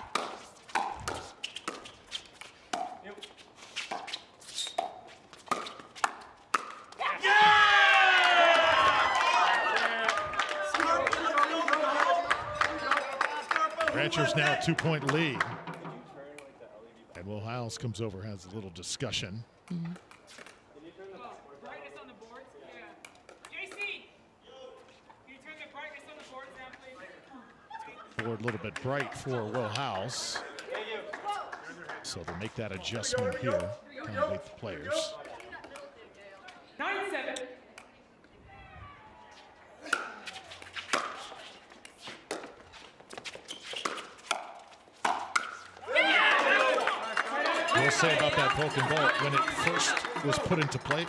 Ranchers now a 2-point lead. And Will Hiles comes over, has a little discussion. Brightness on the boards? Yeah. JC! Can you turn the brightness on the boards down, please? Board a little bit bright for Will House. So they'll make that adjustment here. Accommodate the players. 9-7. I will say about that Vulcan ball, when it first was put into play,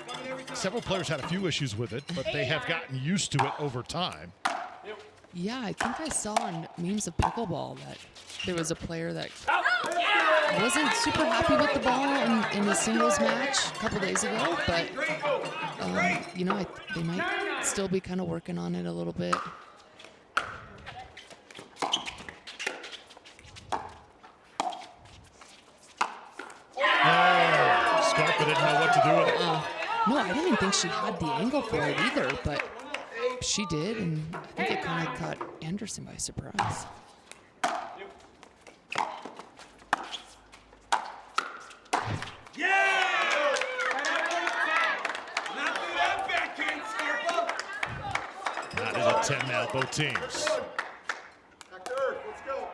several players had a few issues with it, but they have gotten used to it over time. Yeah, I think I saw on memes of pickleball that there was a player that wasn't super happy with the ball in the singles match a couple days ago, but you know, they might still be kind of working on it a little bit. Scarpa didn't know what to do with it. No, I didn't think she had the angle for it either, but she did, and I think it kind of caught Anderson by surprise. That is a 10 now, both teams. Back to earth. Let's go.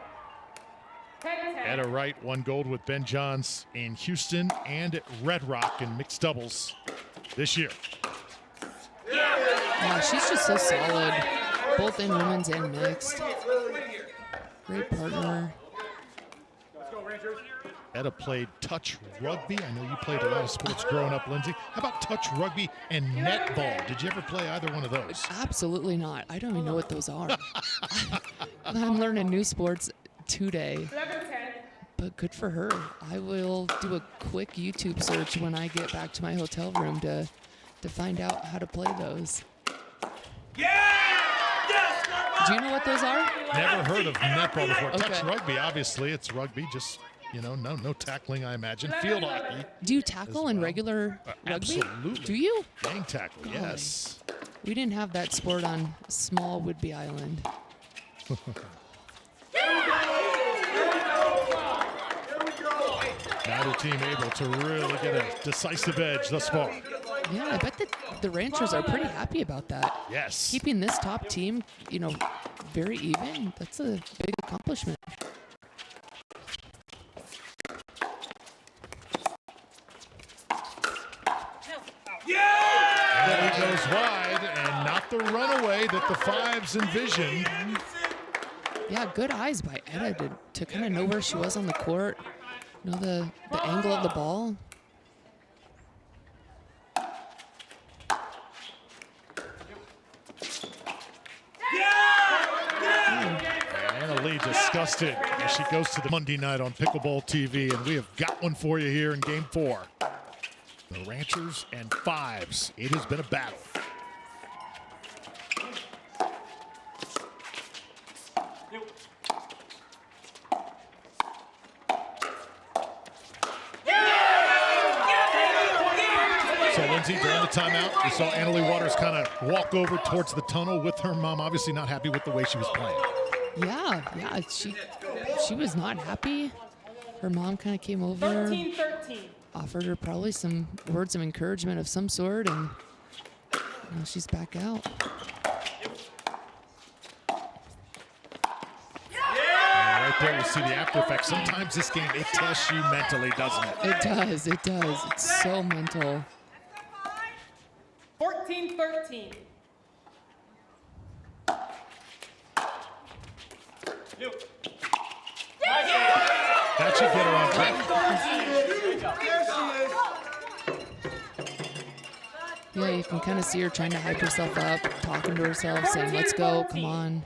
10-10. Etta Wright won gold with Ben Johns in Houston and at Red Rock in mixed doubles this year. Yeah, she's just so solid, both in women's and mixed. Great partner. Etta played touch rugby. I know you played a lot of sports growing up, Lindsay. How about touch rugby and netball? Did you ever play either one of those? Absolutely not. I don't even know what those are. I'm learning new sports today, 11-10. but good for her. I will do a quick YouTube search when I get back to my hotel room to find out how to play those. Do you know what those are? Never heard of netball before. Okay. Touch rugby, obviously, it's rugby. Just, you know, no tackling, I imagine. Field hockey. Do you tackle in regular rugby? Absolutely. Do you? Gang tackle, yes. We didn't have that sport on small Whidbey Island. Neither team able to really get a decisive edge thus far. Yeah, I bet that the Ranchers are pretty happy about that. Yes. Keeping this top team, you know, very even, that's a big accomplishment. That he goes wide and not the runaway that the Fives envisioned. Yeah, good eyes by Etta to kind of know where she was on the court, know the angle of the ball. disgusted as she goes to the Monday night on Pickleball TV, and we have got one for you here in Game 4. The Ranchers and Fives. It has been a battle. So Lindsay, during the timeout, we saw Annalie Waters kind of walk over towards the tunnel with her mom, obviously not happy with the way she was playing. Yeah, she was not happy. Her mom kind of came over, 13-13. offered her probably some words of encouragement of some sort, and now she's back out. And right there, you see the after effects. Sometimes this game, it tests you mentally, doesn't it? It does. It's so mental. 14-13. That should get her on track. Yeah, you can kind of see her trying to hype herself up, talking to herself, saying, let's go, come on.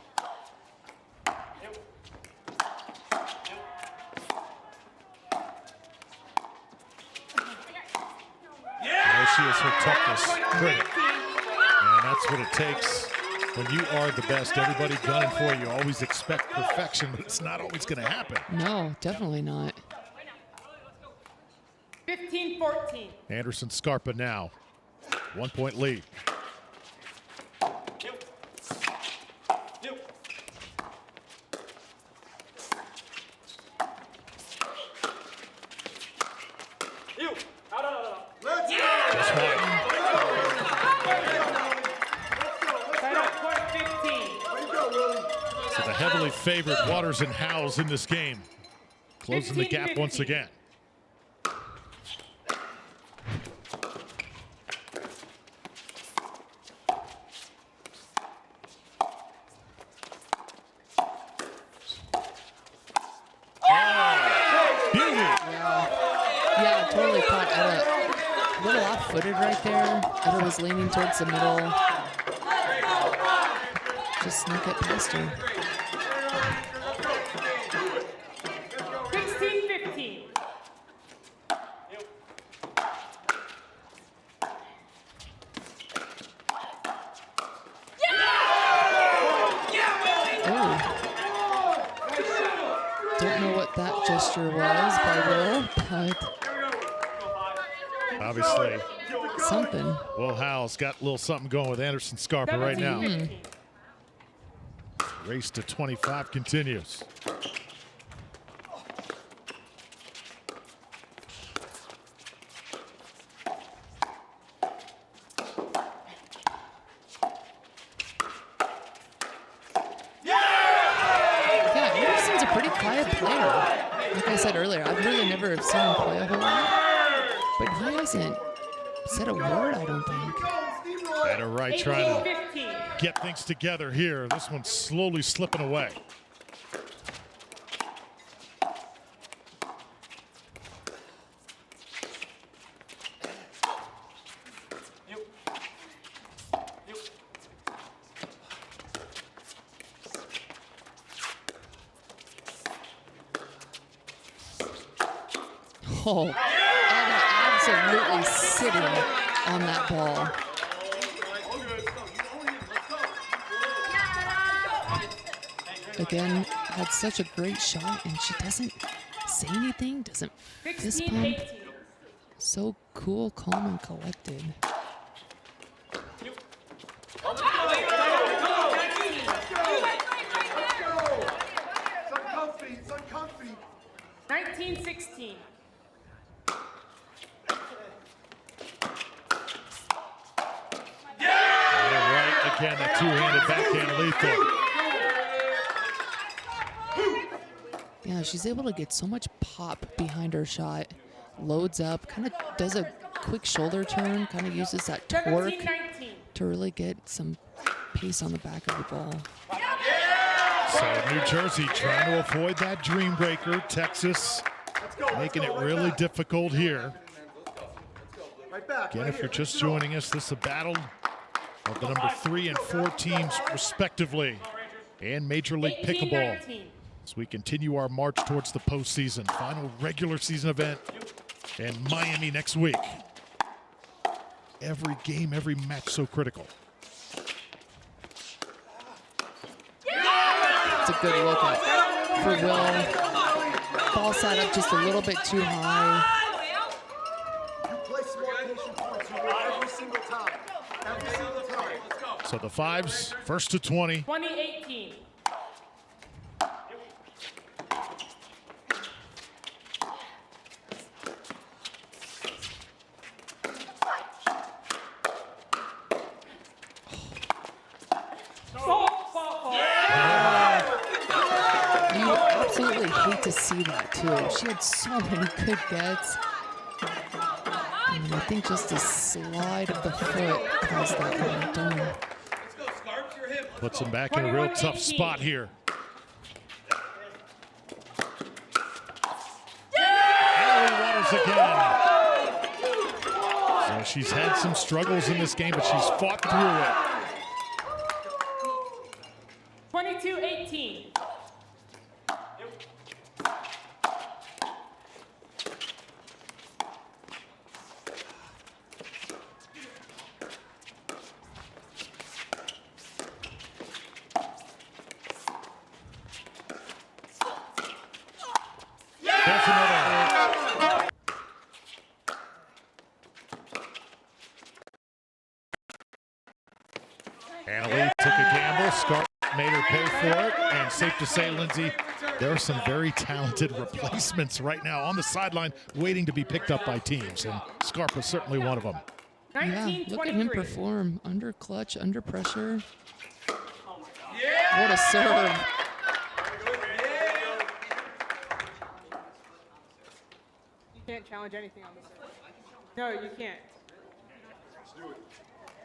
There she is, her toughness. Great. And that's what it takes. When you are the best, everybody gunning for you, always expect perfection, but it's not always going to happen. No, definitely not. 15-14. Anderson Scarpa now, 1 point lead. Just one. So the heavily favored Waters and Howes in this game, closing the gap once again. Yeah, totally caught Etta a little off-footed right there. Etta was leaning towards the middle. Just snuck it past her. 16-15. Don't know what that gesture was by Will, but Obviously, something. Will Howes got a little something going with Anderson Scarpa right now. 17-15. Race to 25 continues. Yeah, Anderson's a pretty quiet player. Like I said earlier, I've really never seen him play a whole lot, but he hasn't said a word, I don't think. Etta Wright trying to 18-15. get things together here. This one's slowly slipping away. Oh, Etta absolutely sitting on that ball. Again, had such a great shot, and she doesn't say anything, doesn't fist pump. 16-18. So cool, calm, and collected. It's uncomfy. 19-16. Etta Wright again, that two-handed backhand lethal. Yeah, she's able to get so much pop behind her shot. Loads up, kind of does a quick shoulder turn, kind of uses that torque 17-19. to really get some pace on the back of the ball. So New Jersey trying to avoid that dream breaker. Texas making it really difficult here. Right back. Again, right if you're here. just joining us, this is a battle of the number 3 and 4 teams respectively in Major League Pickleball. 18-19. As we continue our march towards the postseason, final regular season event in Miami next week. Every game, every match so critical. It's a good look up for Will. Ball side up just a little bit too high. You play smart patient points every single time. Every single time. So the fives, first to 20. 2018. You absolutely hate to see that too. She had so many good gets. And I think just a slide of the foot caused that one done. Puts him back in a real tough spot here. Waters again. So she's had some struggles in this game, but she's fought through it. 22-18. There's another. Annalie took a gamble. Scarp made her pay for it. And safe to say, Lindsay, there are some very talented replacements right now on the sideline waiting to be picked up by teams. And Scarp was certainly one of them. Yeah, look at him perform. Under clutch, under pressure. What a serve. You can't challenge anything on this serve. No, you can't.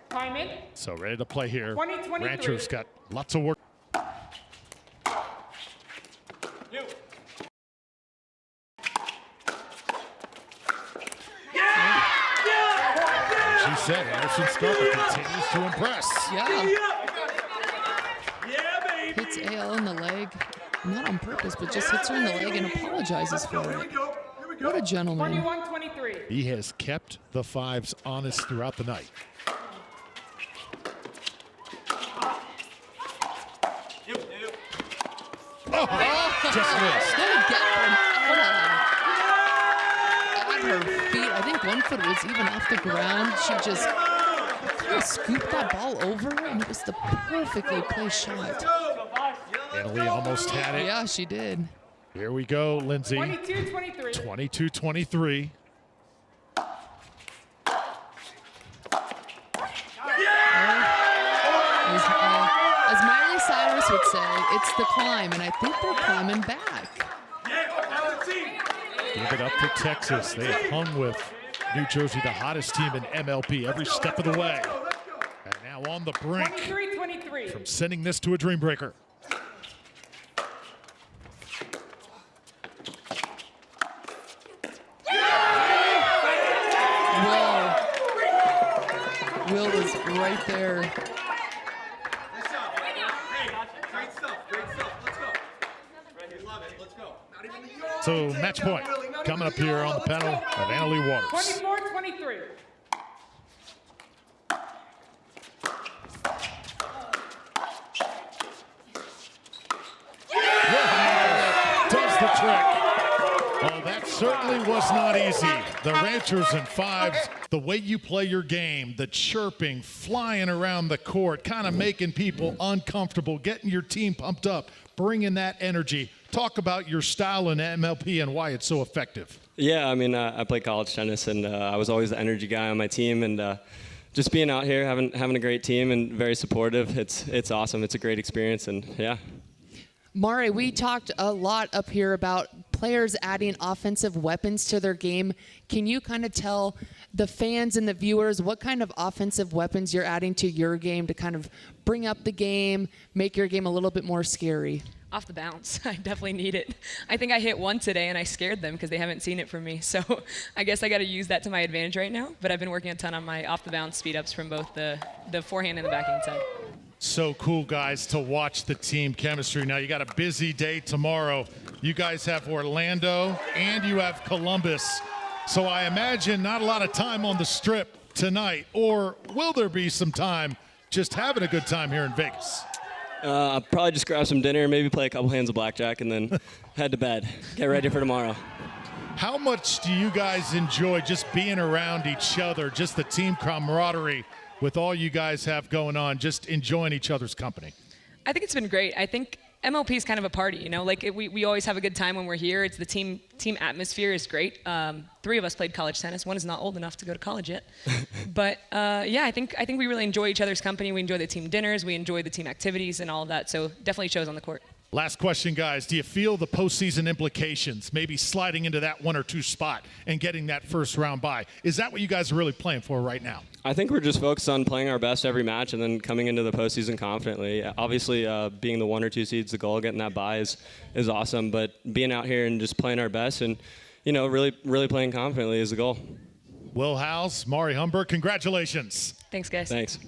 Time it. So ready to play here. 20-23. Rancho's got lots of work. She said Anderson Scarpa continues to impress. Yeah. Hits AL in the leg, not on purpose, but just hits her in the leg and apologizes for it. What a gentleman. 21-23. He has kept the fives honest throughout the night. Just missed. What a get from At her feet. I think one foot was even off the ground. She just kind of scooped that ball over, and it was the perfectly placed shot. Annalie almost had it. Yeah, she did. Here we go, Lindsay. 22-23. 22-23. As Miley Cyrus would say, it's the climb, and I think they're climbing back. Give it up to Texas. They have hung with New Jersey, the hottest team in MLP, every step of the way. And now on the brink 23-23. from sending this to a dream breaker. Will was right there. So match point coming up here on the panel of Annalie Waters. 24-23. Does the trick. Oh, that certainly was not easy. The Ranchers and fives, the way you play your game, the chirping, flying around the court, kind of making people uncomfortable, getting your team pumped up, bringing that energy. Talk about your style in MLP and why it's so effective. Yeah, I mean, I played college tennis, and I was always the energy guy on my team, and just being out here, having a great team and very supportive, it's awesome. It's a great experience, and yeah. Mari, we talked a lot up here about players adding offensive weapons to their game. Can you kind of tell the fans and the viewers what kind of offensive weapons you're adding to your game to kind of bring up the game, make your game a little bit more scary? Off the bounce. I definitely need it. I think I hit one today and I scared them because they haven't seen it from me. So I guess I got to use that to my advantage right now. But I've been working a ton on my off the bounce speed ups from both the forehand and the backhand side. So cool, guys, to watch the team chemistry. Now, you got a busy day tomorrow. You guys have Orlando and you have Columbus. So I imagine not a lot of time on the strip tonight. Or will there be some time just having a good time here in Vegas? I'll probably just grab some dinner, maybe play a couple hands of blackjack, and then head to bed. Get ready for tomorrow. How much do you guys enjoy just being around each other, just the team camaraderie with all you guys have going on, just enjoying each other's company? I think it's been great. I think MLP is kind of a party, you know, like we always have a good time when we're here. It's the team atmosphere is great. 3 of us played college tennis. 1 is not old enough to go to college yet. But yeah, I think we really enjoy each other's company. We enjoy the team dinners. We enjoy the team activities and all of that. So definitely shows on the court. Last question, guys. Do you feel the postseason implications, maybe sliding into that 1 or 2 spot and getting that first round bye? Is that what you guys are really playing for right now? I think we're just focused on playing our best every match and then coming into the postseason confidently. Obviously, being the 1 or 2 seeds, the goal, getting that bye is awesome. But being out here and just playing our best and, you know, really playing confidently is the goal. Will Howes, Mari Humber, congratulations. Thanks, guys. Thanks.